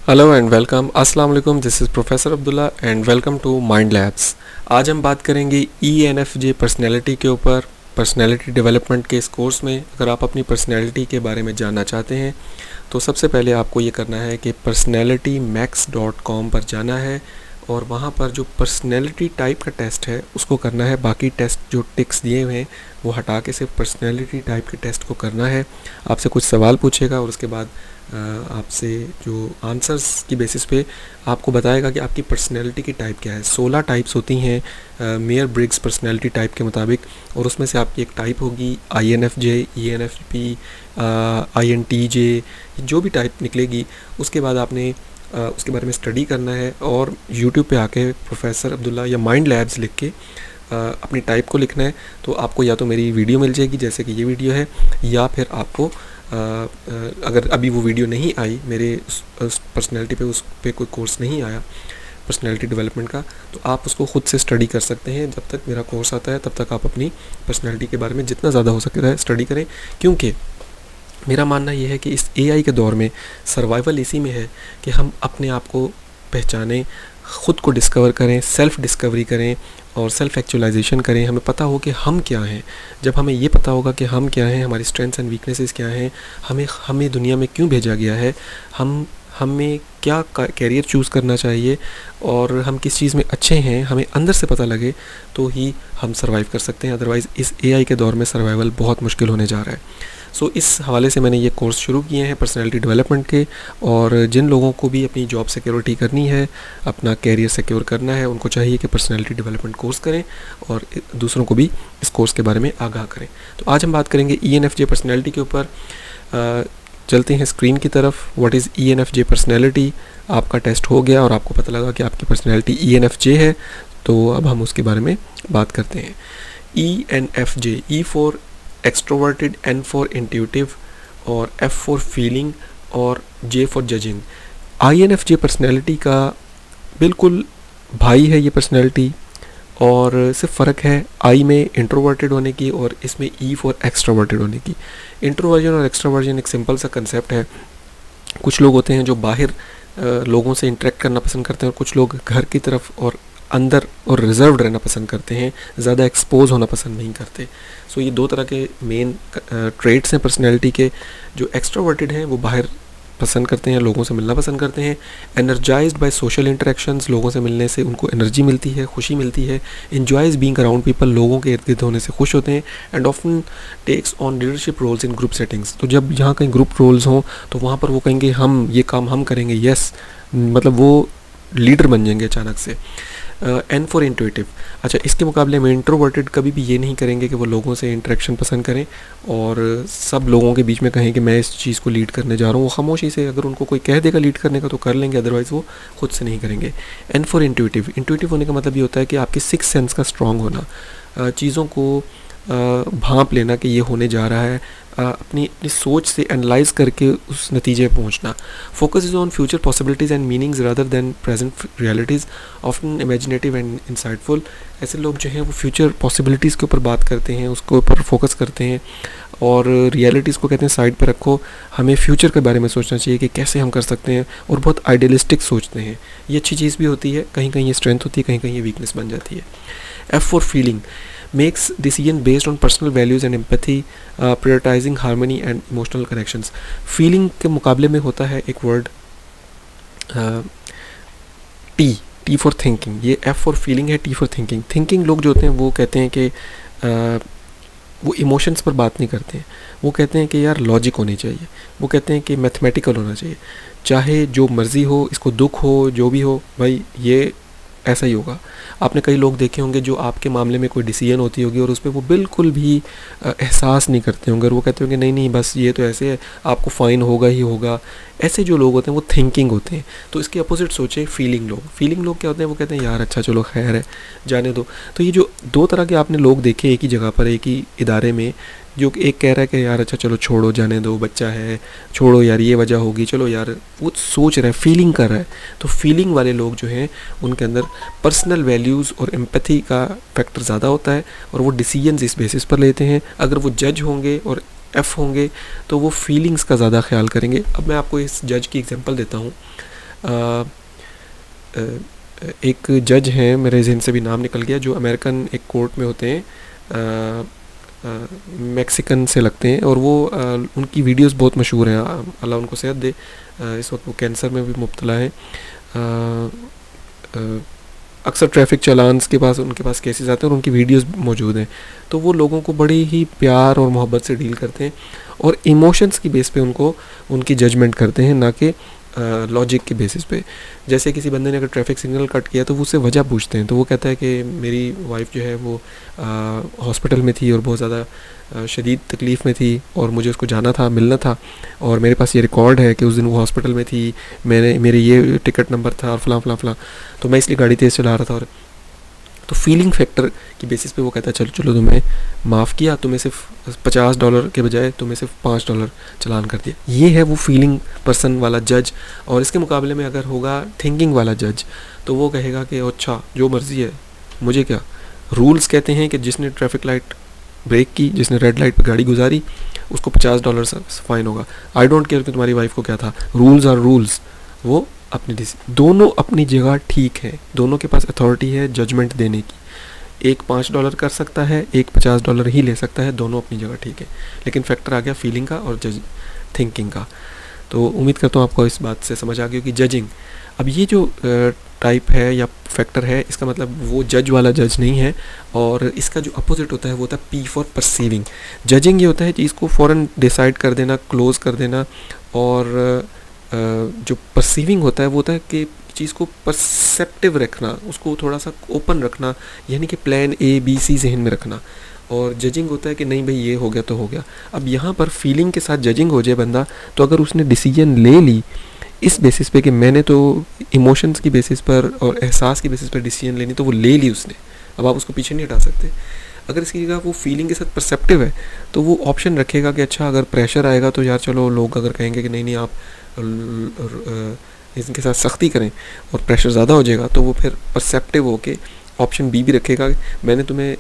Hello and welcome, अस्सलाम वालेकुम। This is professor Abdullah and welcome to mind labs. आज हम बात करेंगे ENFJ पर्सनैलिटी के ऊपर। पर्सनैलिटी डेवलपमेंट के इस कोर्स में अगर आप अपनी पर्सनैलिटी के बारे में जानना चाहते हैं तो सबसे पहले आपको ये करना है कि personalitymax.com पर जाना है और वहाँ पर जो पर्सनैलिटी टाइप का टेस्ट है उसको करना है। बाकी टेस्ट जो टिक्स दिए हुए हैं वो हटा के सिर्फ पर्सनैलिटी टाइप के टेस्ट को करना है। आपसे कुछ सवाल पूछेगा और उसके बाद आपसे जो आंसर्स की बेसिस पे आपको बताएगा कि आपकी पर्सनैलिटी की टाइप क्या है। 16 टाइप्स होती हैं मेयर ब्रिग्स पर्सनैलिटी टाइप के मुताबिक, और उसमें से आपकी एक टाइप होगी INFJ, ENFP, INTJ, जो भी टाइप निकलेगी उसके बाद आपने उसके बारे में स्टडी करना है और यूट्यूब पे आके प्रोफेसर अब्दुल्ला या माइंड लैब्स लिख के अपनी टाइप को लिखना है। तो आपको या तो मेरी वीडियो मिल जाएगी जैसे कि ये वीडियो है, या फिर आपको अगर अभी वो वीडियो नहीं आई मेरे उस पर्सनैलिटी पे, उस पे कोई कोर्स नहीं आया पर्सनैलिटी डेवलपमेंट का, तो आप उसको ख़ुद से स्टडी कर सकते हैं। जब तक मेरा कोर्स आता है तब तक आप अपनी पर्सनैलिटी के बारे में जितना ज़्यादा हो सके स्टडी करें, क्योंकि मेरा मानना ये है कि इस AI के दौर में सर्वाइवल इसी में है कि हम अपने आप को पहचानें, ख़ुद को डिस्कवर करें, सेल्फ़ डिस्कवरी करें और सेल्फ़ एक्चुअलाइजेशन करें। हमें पता हो कि हम क्या हैं। जब हमें ये पता होगा कि हम क्या हैं, हमारी स्ट्रेंथ्स एंड वीकनेसेस क्या हैं, हमें दुनिया में क्यों भेजा गया है, हमें क्या कैरियर चूज़ करना चाहिए और हम किस चीज़ में अच्छे हैं, हमें अंदर से पता लगे तो ही हम सर्वाइव कर सकते हैं। अदरवाइज़ इस AI के दौर में सर्वाइवल बहुत मुश्किल होने जा रहा है। इस हवाले से मैंने ये कोर्स शुरू किए हैं पर्सनैलिटी डेवलपमेंट के, और जिन लोगों को भी अपनी जॉब सिक्योरिटी करनी है, अपना कैरियर सिक्योर करना है, उनको चाहिए कि पर्सनैलिटी डेवलपमेंट कोर्स करें और दूसरों को भी इस कोर्स के बारे में आगाह करें। तो आज हम बात करेंगे ENFJ पर्सनैलिटी के ऊपर। चलते हैं स्क्रीन की तरफ। What is ENFJ personality. आपका टेस्ट हो गया और आपको पता लगा कि आपकी पर्सनैलिटी ENFJ है, तो अब हम उसके बारे में बात करते हैं। ENFJ, E for extroverted, N for intuitive और F फॉर फीलिंग और J for judging. INFJ personality का बिल्कुल भाई है ये पर्सनैलिटी, और सिर्फ फ़र्क है I में इंट्रोवर्टेड होने की और इसमें E फॉर एक्सट्रोवर्टेड होने की। इंट्रोवर्जन और एक्सट्रोवर्जन एक सिंपल सा कंसेप्ट है। कुछ लोग होते हैं जो बाहर लोगों से इंटरेक्ट करना पसंद करते हैं और कुछ लोग घर की तरफ और अंदर और रिजर्व्ड रहना पसंद करते हैं, ज़्यादा एक्सपोज होना पसंद नहीं करते। ये दो तरह के मेन ट्रेट्स हैं पर्सनैलिटी के। जो एक्सट्रोवर्टेड हैं वो बाहर पसंद करते हैं, लोगों से मिलना पसंद करते हैं। एनर्जाइज्ड बाय सोशल इंटरेक्शंस, लोगों से मिलने से उनको एनर्जी मिलती है, खुशी मिलती है। एंजॉयज बीइंग अराउंड पीपल, लोगों के इर्द गिर्द होने से खुश होते हैं। And often takes on leadership roles in group settings. तो जब यहाँ कहीं ग्रुप रोल्स हों तो वहाँ पर वो कहेंगे हम ये काम हम करेंगे, यस, मतलब वो लीडर बन जाएंगे अचानक से। N for intuitive. अच्छा, इसके मुकाबले में इंट्रोवर्टेड कभी भी ये नहीं करेंगे कि वो लोगों से इंटरेक्शन पसंद करें और सब लोगों के बीच में कहें कि मैं इस चीज़ को लीड करने जा रहा हूँ। वो खामोशी से, अगर उनको कोई कह देगा लीड करने का तो कर लेंगे, अदरवाइज़ वो खुद से नहीं करेंगे। N for intuitive. इंट्यूटिव होने का मतलब ये होता है कि आपकी सिक्स सेंस का स्ट्रॉन्ग होना, चीज़ों को भांप लेना कि ये होने जा रहा है, अपनी सोच से एनालाइज करके उस नतीजे पे पहुंचना। Focus is on future possibilities and meanings rather than present realities, often imaginative and insightful. ऐसे लोग जो हैं वो फ्यूचर पॉसिबिलिटीज़ के ऊपर बात करते हैं, उसके ऊपर फोकस करते हैं, और रियलिटीज़ को कहते हैं साइड पर रखो, हमें फ्यूचर के बारे में सोचना चाहिए कि कैसे हम कर सकते हैं, और बहुत आइडियलिस्टिक सोचते हैं। ये अच्छी चीज़ भी होती है, कहीं कहीं ये स्ट्रेंथ होती है, कहीं कहीं ये वीकनेस बन जाती है। F for feeling. makes decision based on personal values and empathy, prioritizing harmony and emotional connections. feeling के मुकाबले में होता है एक वर्ड T फॉर थिंकिंग। ये F फॉर फीलिंग है, T फॉर थिंकिंग। थिंकिंग लोग जो होते हैं वो कहते हैं कि वो इमोशंस पर बात नहीं करते हैं, वो कहते हैं कि यार लॉजिक होनी चाहिए, वो कहते हैं कि मैथमेटिकल होना चाहिए, चाहे जो मर्ज़ी हो, इसको दुख हो, जो भी हो, भाई ये ऐसा ही होगा। आपने कई लोग देखे होंगे जो आपके मामले में कोई डिसीजन होती होगी और उस पर वो बिल्कुल भी एहसास नहीं करते होंगे, और वो कहते होंगे नहीं नहीं बस ये तो ऐसे है, आपको फ़ाइन होगा ही होगा। ऐसे जो लोग होते हैं वो थिंकिंग होते हैं। तो इसके अपोजिट सोचे फीलिंग लोग। फीलिंग लोग क्या होते हैं, वो कहते हैं यार अच्छा चलो खैर है, जाने दो। तो ये जो दो तरह के आपने लोग देखे एक ही जगह पर, एक ही इदारे में, जो एक कह रहा है कि यार अच्छा चलो छोड़ो, जाने दो, बच्चा है, छोड़ो यार, ये वजह होगी, चलो यार, वो सोच रहा है, फीलिंग कर रहा है। तो फीलिंग वाले लोग जो हैं उनके अंदर पर्सनल वैल्यूज़ और एम्पैथी का फैक्टर ज़्यादा होता है, और वो डिसीजंस इस बेसिस पर लेते हैं। अगर वो जज होंगे और F होंगे तो वो फीलिंग्स का ज़्यादा ख्याल करेंगे। अब मैं आपको इस जज की एग्जांपल देता हूँ। अ, अ, एक जज हैं, मेरे जहन से भी नाम निकल गया, जो अमेरिकन एक कोर्ट में होते हैं, मैक्सिकन से लगते हैं, और वो उनकी वीडियोस बहुत मशहूर हैं, अल्लाह उनको सेहत दे। इस वक्त वो कैंसर में भी मुब्तला हैं। अक्सर ट्रैफिक चालान्स के पास उनके पास केसेस आते हैं और उनकी वीडियोस मौजूद हैं। तो वो लोगों को बड़े ही प्यार और मोहब्बत से डील करते हैं और इमोशंस की बेस पे उनको उनकी जजमेंट करते हैं, ना कि लॉजिक के बेसिस पे। जैसे किसी बंदे ने अगर ट्रैफिक सिग्नल कट किया तो वो उससे वजह पूछते हैं, तो वो कहता है कि मेरी वाइफ जो है वो हॉस्पिटल में थी और बहुत ज़्यादा शदीद तकलीफ़ में थी और मुझे उसको जाना था, मिलना था, और मेरे पास ये रिकॉर्ड है कि उस दिन वो हॉस्पिटल में थी, मेरे ये टिकट नंबर था और फलां फलां फलां, तो मैं इसलिए गाड़ी तेज़ चला रहा था। और तो फीलिंग फैक्टर की बेसिस पे वो कहता है चलो चलो तुम्हें माफ़ किया, तुम्हें सिर्फ $50 के बजाय तुम्हें सिर्फ $5 चलान कर दिया। ये है वो फीलिंग पर्सन वाला जज। और इसके मुकाबले में अगर होगा थिंकिंग वाला जज, तो वो कहेगा कि अच्छा जो मर्ज़ी है, मुझे क्या। रूल्स कहते हैं कि जिसने ट्रैफिक लाइट ब्रेक की, जिसने रेड लाइट पर गाड़ी गुजारी, उसको $50 फ़ाइन होगा। आई डोंट केयर कि तुम्हारी वाइफ को क्या था, रूल्स आर रूल्स। वो दोनों अपनी जगह ठीक है, दोनों के पास अथॉरिटी है जजमेंट देने की। एक $5 कर सकता है, एक $50 ही ले सकता है, दोनों अपनी जगह ठीक है। लेकिन फैक्टर आ गया फीलिंग का और थिंकिंग का। तो उम्मीद करता हूँ आपको इस बात से समझ आ गई कि जजिंग, अब ये जो टाइप है या फैक्टर है, इसका मतलब वो जज वाला जज नहीं है, और इसका जो अपोजिट होता है वो होता है पी फॉर परसीविंग। जजिंग ये होता है चीज़ को फ़ौरन डिसाइड कर देना, क्लोज कर देना, और जो परसीविंग होता है वो होता है कि चीज़ को परसेप्टिव रखना, उसको थोड़ा सा ओपन रखना, यानी कि प्लान ABC जहन में रखना। और जजिंग होता है कि नहीं भाई ये हो गया तो हो गया। अब यहाँ पर फीलिंग के साथ जजिंग हो जाए बंदा, तो अगर उसने डिसीजन ले ली इस बेसिस पे कि मैंने तो इमोशंस की बेसिस पर और एहसास की बेसिस पर डिसीजन लेनी, तो वो ले ली उसने, अब आप उसको पीछे नहीं हटा सकते। अगर इसकी जगह वो फीलिंग के साथ परसेप्टिव है, तो वो ऑप्शन रखेगा कि अच्छा अगर प्रेशर आएगा तो यार चलो, लोग अगर कहेंगे कि नहीं नहीं आप इनके साथ सख्ती करें और प्रेशर ज़्यादा हो जाएगा, तो वो फिर परसेप्टिव हो के ऑप्शन बी भी रखेगा, मैंने तुम्हें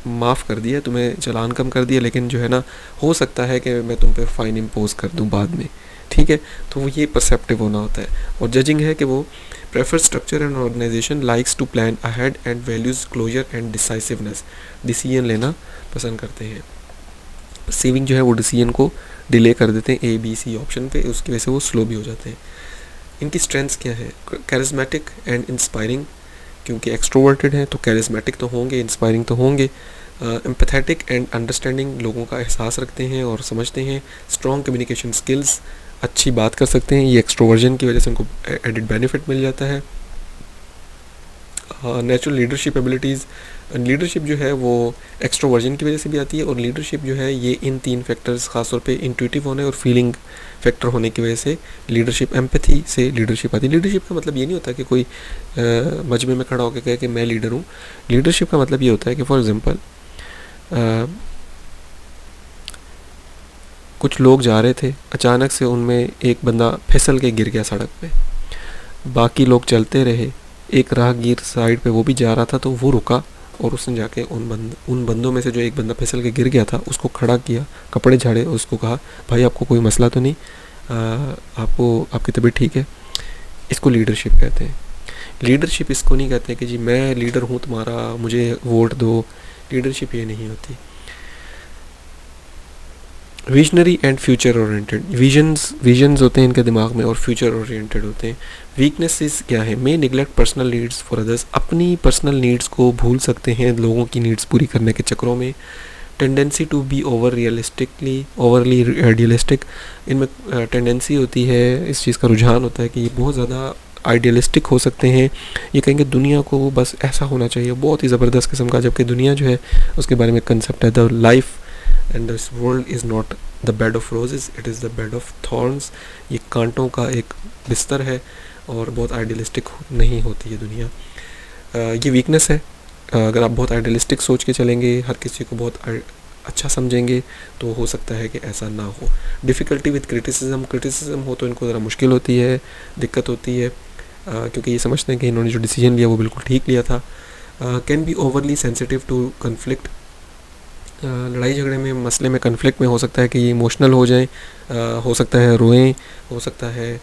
माफ़ कर दिया, तुम्हें चालान कम कर दिया, लेकिन जो है ना, हो सकता है कि मैं तुम पे फ़ाइन इम्पोज कर दूं बाद में, ठीक है। तो वो ये परसेप्टिव होना होता है। और जजिंग है कि वो prefer structure and organization, likes to plan ahead and values closure and decisiveness, decision लेना पसंद करते हैं। सेविंग जो है वो डिसीजन को डिले कर देते हैं ABC ऑप्शन पे, उसकी वजह से वो स्लो भी हो जाते हैं। इनकी स्ट्रेंथ्स क्या है? कैरिज्मेटिक एंड इंस्पायरिंग, क्योंकि एक्सट्रोवर्टेड हैं तो कैरिज्मेटिक तो होंगे, इंस्पायरिंग तो होंगे। एम्पैथेटिक एंड अंडरस्टैंडिंग, लोगों का एहसास रखते हैं और समझते हैं। स्ट्रॉन्ग कम्युनिकेशन स्किल्स, अच्छी बात कर सकते हैं, ये एक्सट्रोवर्जन की वजह से उनको एडिड बेनिफिट मिल जाता है। नेचुरल लीडरशिप एबिलिटीज़, लीडरशिप जो है वो एक्सट्रोवर्जन की वजह से भी आती है, और लीडरशिप जो है ये इन 3 फैक्टर्स, खासतौर पे इंट्यूटिव होने और फीलिंग फैक्टर होने की वजह से लीडरशिप, एम्पैथी से लीडरशिप आती है। लीडरशिप का मतलब ये नहीं होता कि कोई मजमे में खड़ा होकर कहे कि मैं लीडर हूँ। लीडरशिप का मतलब ये होता है कि फॉर एग्जांपल कुछ लोग जा रहे थे, अचानक से उनमें एक बंदा फिसल के गिर गया सड़क पे, बाकी लोग चलते रहे, एक राहगीर साइड पे वो भी जा रहा था, तो वो रुका और उसने जाके उन बंदों में से जो एक बंदा फिसल के गिर गया था उसको खड़ा किया, कपड़े झाड़े, उसको कहा भाई आपको कोई मसला तो नहीं, आपको आपकी तबीयत ठीक है। इसको लीडरशिप कहते हैं। लीडरशिप इसको नहीं कहते कि जी मैं लीडर हूँ तुम्हारा, मुझे वोट दो। लीडरशिप ये नहीं होती। Visionary and future oriented, visions होते हैं इनके दिमाग में और फ्यूचर ओरिएंटेड होते हैं। वीकनेसेस क्या है? May neglect personal needs for others, अपनी पर्सनल नीड्स को भूल सकते हैं लोगों की नीड्स पूरी करने के चक्करों में। Tendency to be overly idealistic, इनमें टेंडेंसी होती है, इस चीज़ का रुझान होता है कि ये बहुत ज़्यादा आइडियलिस्टिक हो सकते हैं। ये कहेंगे दुनिया को बस ऐसा होना चाहिए, बहुत ही ज़बरदस्त किस्म का, जबकि दुनिया जो है उसके बारे में कंसेप्ट है the life and this world is not the bed of roses, it is the bed of thorns. ये कांटों का एक बिस्तर है और बहुत आइडियलिस्टिक नहीं होती है दुनिया। ये वीकनेस है। अगर आप बहुत आइडियलिस्टिक सोच के चलेंगे, हर किसी को बहुत अच्छा समझेंगे, तो हो सकता है कि ऐसा ना हो। डिफ़िकल्टी विद क्रिटिसिज्म हो तो इनको ज़रा मुश्किल होती है, दिक्कत होती है, क्योंकि ये समझते हैं कि इन्होंने जो डिसीजन लिया वो बिल्कुल ठीक लिया था। Can be overly sensitive to conflict, लड़ाई झगड़े में, मसले में, कन्फ्लिक्ट में हो सकता है कि ये इमोशनल हो जाएं, हो सकता है रोएं, हो सकता है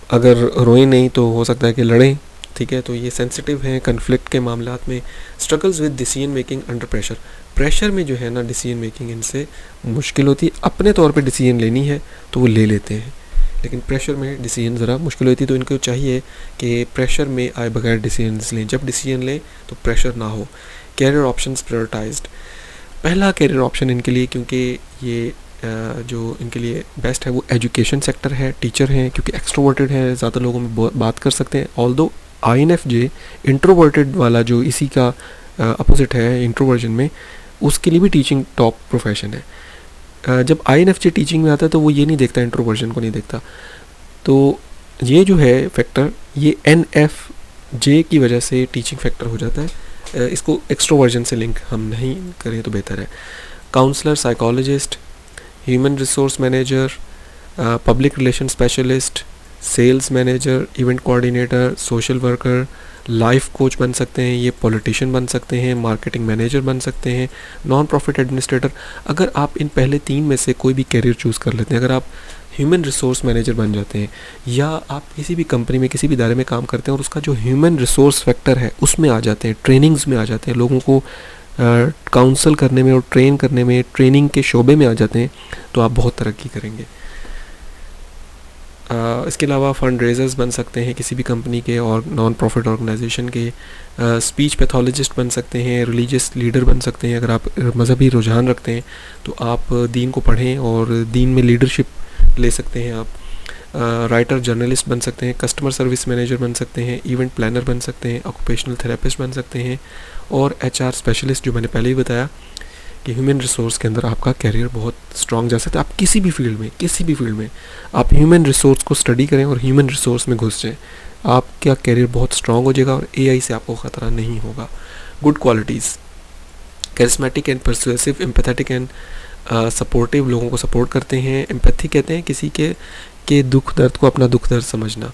अगर रोएं नहीं तो हो सकता है कि लड़ें, ठीक है। तो ये सेंसिटिव हैं कन्फ्लिक्ट के मामलात में। Struggles with decision making under pressure, pressure में जो है ना डिसीजन मेकिंग इनसे मुश्किल होती है। अपने तौर पे डिसीजन लेनी है तो वो ले लेते हैं, लेकिन प्रेशर में डिसीजन ज़रा मुश्किल होती है। तो इनको चाहिए कि प्रेशर में आए बगैर डिसीजन लें, जब डिसीजन लें तो प्रेशर ना हो। कैरियर ऑप्शंस प्रायोरिटाइज्ड, पहला कैरियर ऑप्शन इनके लिए, क्योंकि ये जो इनके लिए बेस्ट है वो एजुकेशन सेक्टर है, टीचर हैं, क्योंकि एक्सट्रोवर्टेड है, ज़्यादा लोगों में बात कर सकते हैं। ऑल्दो INFJ इंट्रोवर्टेड वाला जो इसी का अपोजिट है इंट्रोवर्जन में, उसके लिए भी टीचिंग टॉप प्रोफेशन है। जब INFJ टीचिंग में आता है तो वो ये नहीं देखता, इंट्रोवर्जन को नहीं देखता। तो ये जो है फैक्टर, ये NFJ की वजह से टीचिंग फैक्टर हो जाता है। इसको एक्सट्रोवर्जन से लिंक हम नहीं करें तो बेहतर है। Counsellor, psychologist, human resource manager, public relation specialist, sales manager, event coordinator, social worker, life coach बन सकते हैं, ये पॉलिटिशियन बन सकते हैं, मार्केटिंग मैनेजर बन सकते हैं, नॉन प्रॉफिट एडमिनिस्ट्रेटर। अगर आप इन पहले 3 में से कोई भी कैरियर चूज़ कर लेते हैं, अगर आप ह्यूमन रिसोर्स मैनेजर बन जाते हैं या आप किसी भी कंपनी में किसी भी इदारे में काम करते हैं और उसका जो ह्यूमन रिसोर्स फैक्टर है उसमें आ जाते हैं, ट्रेनिंग्स में आ जाते हैं, लोगों को काउंसल करने में और ट्रेन करने में, ट्रेनिंग के शोबे में आ जाते हैं, तो आप बहुत तरक्की करेंगे। इसके अलावा फंड रेजर्स बन सकते हैं किसी भी कंपनी के और नॉन प्रॉफिट ऑर्गेनाइजेशन के, स्पीच पैथोलॉजिस्ट बन सकते हैं, रिलीजियस लीडर बन सकते हैं। अगर आप मज़हबी रुझान रखते हैं तो आप दीन को पढ़ें और दीन में लीडरशिप ले सकते हैं। आप राइटर, जर्नलिस्ट बन सकते हैं, कस्टमर सर्विस मैनेजर बन सकते हैं, इवेंट प्लानर बन सकते हैं, ऑक्यूपेशनल थेरेपिस्ट बन सकते हैं और HR स्पेशलिस्ट, जो मैंने पहले ही बताया कि ह्यूमन रिसोर्स के अंदर आपका कैरियर बहुत स्ट्रॉन्ग जा सकता है। आप किसी भी फील्ड में आप ह्यूमन रिसोर्स को स्टडी करें और ह्यूमन रिसोर्स में घुस जाएँ, आपका कैरियर बहुत स्ट्रॉन्ग हो जाएगा और AI से आपको ख़तरा नहीं होगा। Good qualities, charismatic and persuasive, empathetic and supportive, लोगों को सपोर्ट करते हैं। एम्पैथी कहते हैं किसी के दुख दर्द को अपना दुख दर्द समझना।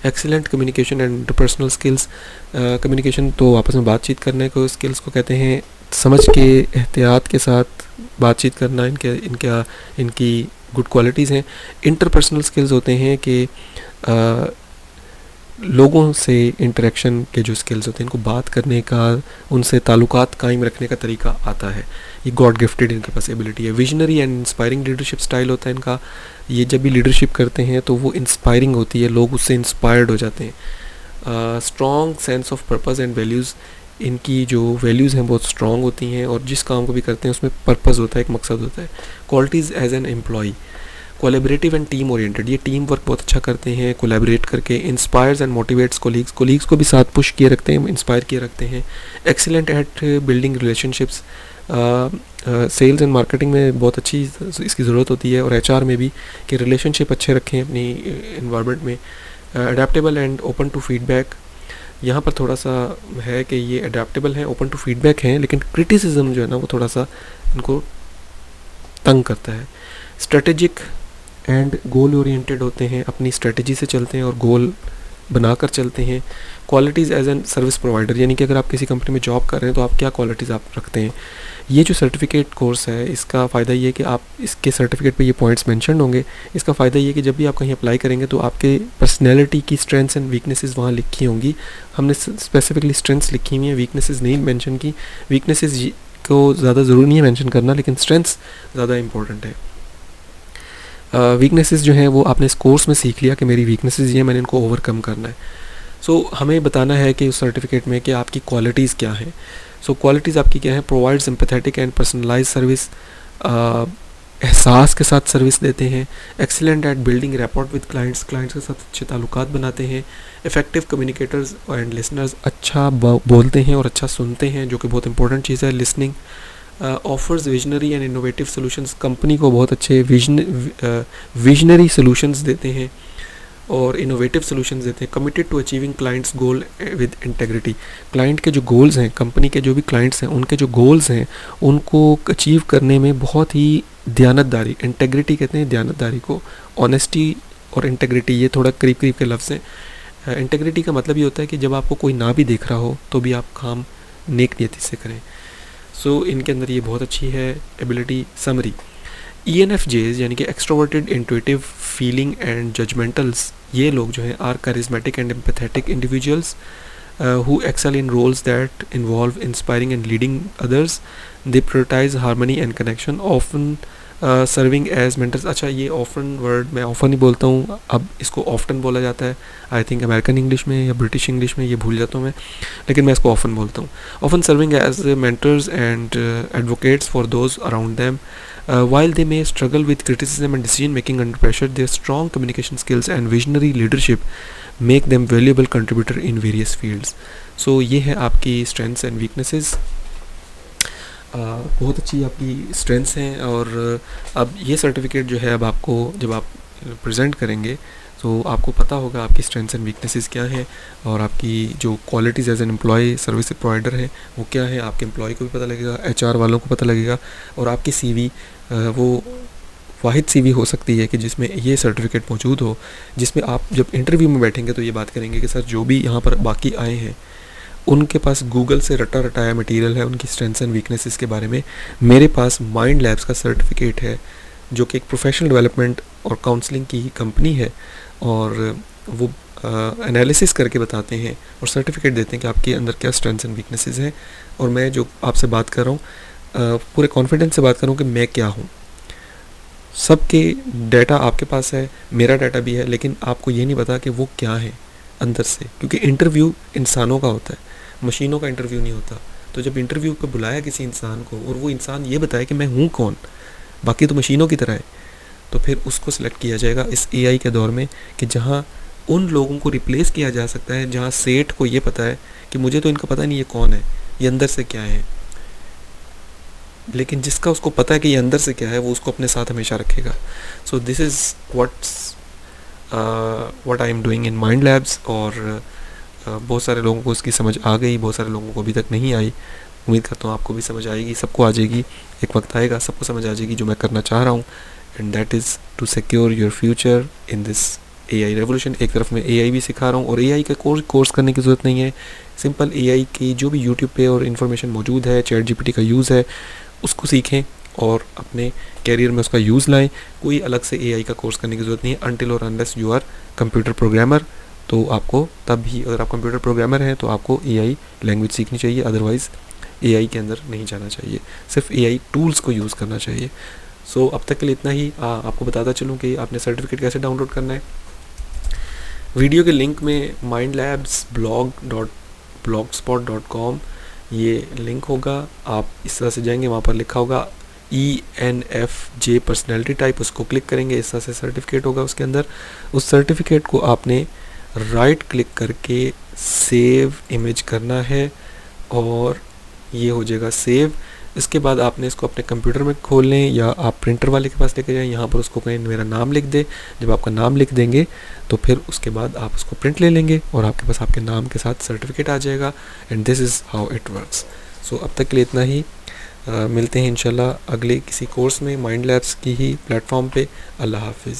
Excellent communication and interpersonal skills, communication तो आपस में बातचीत करने को स्किल्स को कहते हैं, समझ के एहतियात के साथ बातचीत करना इनकी गुड क्वालिटीज़ हैं। इंटरपर्सनल स्किल्स होते हैं कि लोगों से इंटरेक्शन के जो स्किल्स होते हैं, इनको बात करने का, उनसे ताल्लुकात कायम रखने का तरीका आता है, ये गॉड गिफ्टेड इनके पास एबिलिटी है। Visionary and inspiring leadership style होता है इनका, ये जब भी लीडरशिप करते हैं तो वो इंस्पायरिंग होती है, लोग उससे इंस्पायर्ड हो जाते हैं। Strong sense of purpose and values, इनकी जो वैल्यूज़ हैं बहुत स्ट्रॉन्ग होती हैं और जिस काम को भी करते हैं उसमें पर्पस होता है, एक मकसद होता है। Qualities as an employ, collaborative and team oriented, ये टीम वर्क बहुत अच्छा करते हैं, कोलैबोरेट करके। इंस्पायर्स एंड मोटिवेट्स कोलीग्स को भी साथ पुश किए रखते हैं, इंस्पायर किए रखते हैं। Excellent at building relationships, sales and marketing में बहुत अच्छी इसकी ज़रूरत होती है और HR में भी, कि रिलेशनशिप अच्छे रखें अपनी इन्वायरमेंट में। Adaptable and open to feedback, यहाँ पर थोड़ा सा है कि ये अडेप्टेबल हैं, ओपन टू फीडबैक हैं, लेकिन क्रिटिसिज्म जो है ना वो थोड़ा सा इनको तंग करता है। स्ट्रेटेजिक एंड गोल ओरिएंटेड होते हैं, अपनी स्ट्रेटजी से चलते हैं और गोल बनाकर चलते हैं। Qualities as an service provider, यानी कि अगर आप किसी कंपनी में जॉब कर रहे हैं तो आप क्या क्वालिटीज़ आप रखते हैं। ये जो सर्टिफिकेट कोर्स है इसका फ़ायदा ये है कि आप इसके सर्टिफिकेट पे ये पॉइंट्स मेंशन होंगे। इसका फ़ायदा ये है कि जब भी आप कहीं अप्लाई करेंगे तो आपके पर्सनैलिटी की स्ट्रेंथ्स एंड वीकनेसेस वहाँ लिखी होंगी। हमने स्पेसिफिकली स्ट्रेंथ्स लिखी हुई हैं, वीकनेसेस नहीं मेंशन की। वीकनेसेस को ज़्यादा ज़रूरी नहीं है मेंशन करना, लेकिन स्ट्रेंथ्स ज़्यादा इंपॉर्टेंट है। वीकनेसेस जो हैं वो आपने इस कोर्स में सीख लिया कि मेरी वीकनेसेस ये हैं, मैंने इनको ओवरकम करना है। सो हमें बताना है कि उस सर्टिफिकेट में कि आपकी क्वालिटीज़ क्या हैं। सो क्वालिटीज़ आपकी क्या है? Provide sympathetic and personalize service, एहसास के साथ सर्विस देते हैं। Excellent at building rapport with clients के साथ अच्छे ताल्लुकात बनाते हैं। इफेक्टिव कम्युनिकेटर्स एंड लिसनर्स, अच्छा बोलते हैं और अच्छा सुनते हैं, जो कि बहुत इंपॉर्टेंट चीज़ है, listening. Offers visionary and innovative solutions, company को बहुत अच्छे विजनरी सॉल्यूशंस देते हैं और इनोवेटिव सॉल्यूशंस देते हैं। Committed to achieving clients goal with integrity, client के जो गोल्स हैं, कंपनी के जो भी क्लाइंट्स हैं उनके जो गोल्स हैं उनको अचीव करने में बहुत ही दयानतदारी, इंटेग्रिटी कहते हैं दयानतदारी को। ऑनेस्टी और इंटेग्रिटी ये थोड़ा करीब करीब के लफ्ज़ हैं। इंटेग्रिटी का मतलब ये होता है कि जब आपको कोई ना भी देख रहा हो तो भी आप काम नेक नियति से करें। सो इनके अंदर ये बहुत अच्छी है एबिलिटी। समरी, ENFJs यानी कि extroverted, intuitive, feeling and judgmentals, ये लोग जो हैं are charismatic and empathetic individuals who excel in roles that involve inspiring and leading others. They prioritize harmony and connection, often serving as mentors. अच्छा, ये often word मैं often ही बोलता हूँ, अब इसको often बोला जाता है आई थिंक अमेरिकन इंग्लिश में या ब्रिटिश इंग्लिश में, ये भूल जाता हूँ मैं, लेकिन मैं इसको often बोलता हूँ. Often serving as mentors and advocates for those around them. While they may struggle with criticism and decision making under pressure, their strong communication skills and visionary leadership make them valuable contributor in various fields. So ये है आपकी strengths and weaknesses. बहुत अच्छी आपकी strengths हैं, और अब ये सर्टिफिकेट जो है अब आपको जब आप प्रेजेंट करेंगे तो आपको पता होगा आपकी स्ट्रेंथ्स एंड वीकनेसेस क्या हैं, और आपकी जो qualities as an employ service provider है वो क्या है. आपके एम्प्लॉय को भी पता लगेगा, HR वालों को पता लगेगा, और आपकी CV वो वाहिद CV हो सकती है कि जिसमें ये सर्टिफिकेट मौजूद हो, जिसमें आप जब इंटरव्यू में बैठेंगे तो ये बात करेंगे कि सर जो भी यहाँ पर बाकी आए हैं उनके पास गूगल से रटा रटाया मटेरियल है उनकी स्ट्रेंथ्स एंड वीकनेसेस के बारे में. मेरे पास माइंड लैब्स का सर्टिफिकेट है जो कि एक प्रोफेशनल डेवलपमेंट और काउंसलिंग की कंपनी है, और वो एनालिसिस करके बताते हैं और सर्टिफिकेट देते हैं कि आपके अंदर क्या स्ट्रेंथ्स एंड वीकनेसेस हैं. और मैं जो आपसे बात कर रहा हूँ पूरे कॉन्फिडेंस से बात कर रहा हूँ कि मैं क्या हूँ. सबके डाटा आपके पास है, मेरा डाटा भी है, लेकिन आपको ये नहीं पता कि वो क्या है अंदर से, क्योंकि इंटरव्यू इंसानों का होता है, मशीनों का इंटरव्यू नहीं होता. तो जब इंटरव्यू पे बुलाया किसी इंसान को और वो इंसान ये बताए कि मैं हूँ कौन, बाकी तो मशीनों की तरह है, तो फिर उसको सिलेक्ट किया जाएगा इस AI के दौर में कि जहाँ उन लोगों को रिप्लेस किया जा सकता है, जहाँ सेठ को ये पता है कि मुझे तो इनका पता नहीं ये कौन है, ये अंदर से क्या है, लेकिन जिसका उसको पता है कि ये अंदर से क्या है वो उसको अपने साथ हमेशा रखेगा. So this is what I am doing in mind labs. और बहुत सारे लोगों को इसकी समझ आ गई, बहुत सारे लोगों को अभी तक नहीं आई. उम्मीद करता हूँ आपको भी समझ आएगी, सबको आ जाएगी, एक वक्त आएगा सबको समझ आ जाएगी जो मैं करना चाह रहा हूँ. And that is to secure your future in this AI revolution. एक तरफ मैं AI भी सिखा रहा हूँ, और AI का कोर्स करने की ज़रूरत नहीं है. सिंपल AI की जो भी यूट्यूब पे और इन्फॉर्मेशन मौजूद है, ChatGPT का यूज़ है, उसको सीखें और अपने कैरियर में उसका यूज़ लाएं. कोई अलग से AI का कोर्स करने की ज़रूरत नहीं है अनटिल और unless you are computer programmer. तो आपको तब भी, अगर आप कंप्यूटर प्रोग्रामर हैं तो आपको AI लैंग्वेज सीखनी चाहिए, अदरवाइज़ AI के अंदर नहीं जाना चाहिए, सिर्फ AI टूल्स को यूज़ करना चाहिए. सो अब तक के लिए इतना ही. आपको बताता चलूँ कि आपने सर्टिफिकेट कैसे डाउनलोड करना है. वीडियो के लिंक में mindlabsblog.blogspot.com ये लिंक होगा. आप इस तरह से जाएंगे, वहाँ पर लिखा होगा ENFJ पर्सनैलिटी टाइप, उसको क्लिक करेंगे, इस तरह से सर्टिफिकेट होगा उसके अंदर. उस सर्टिफिकेट को आपने राइट क्लिक करके सेव इमेज करना है, और ये हो जाएगा सेव. इसके बाद आपने इसको अपने कंप्यूटर में खोल लें, या आप प्रिंटर वाले के पास लेके जाएं, यहाँ पर उसको कहें मेरा नाम लिख दे. जब आपका नाम लिख देंगे तो फिर उसके बाद आप उसको प्रिंट ले लेंगे और आपके पास आपके नाम के साथ सर्टिफिकेट आ जाएगा. And this is how it works. So अब तक के लिए इतना ही. मिलते हैं इंशाल्लाह अगले किसी कोर्स में माइंड लैब्स की ही प्लेटफॉर्म पे. अल्लाह हाफिज़.